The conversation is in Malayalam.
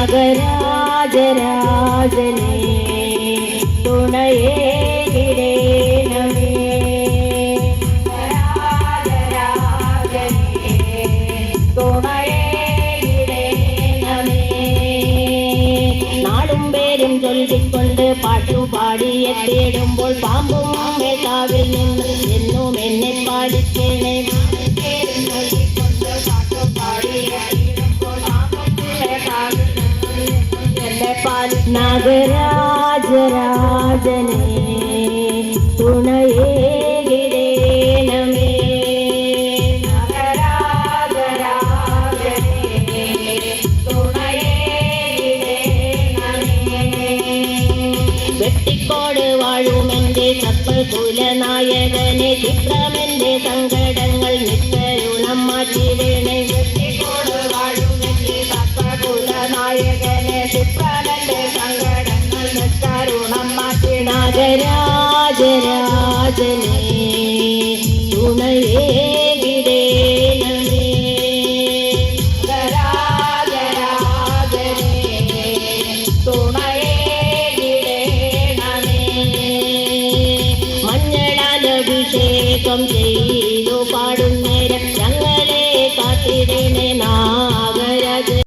നാഗരാജരാജനേ തുണയേ ഇടേണമേ ചൊല്ലിക്കൊണ്ട് പാട്ടുപാടി എത്തിയിടുമ്പോൾ പാമ്പും മേധാവിൽ നിന്ന് എന്നും എന്നെ പാലിക്കണേ നാഗരാജരാജനേ തുണയേ ഇടേണമേ വെട്ടിക്കോട് വാഴുമെന്റെ സപ്പകുലനായകനെ ചിത്രമെന്റെ സങ്കടങ്ങൾ നിക്കരുണം മാറ്റിടണേ വെട്ടിക്കോട് വാഴുമെന്റെ സപ്പകുലനായകനെ ചിത്രമെന്റെ സങ്കടങ്ങൾ നിക്കരുണം മാറ്റി നാഗരാജരാജനേ തുണയേ ഇടേണമേ മഞ്ഞളാലഭിഷേകം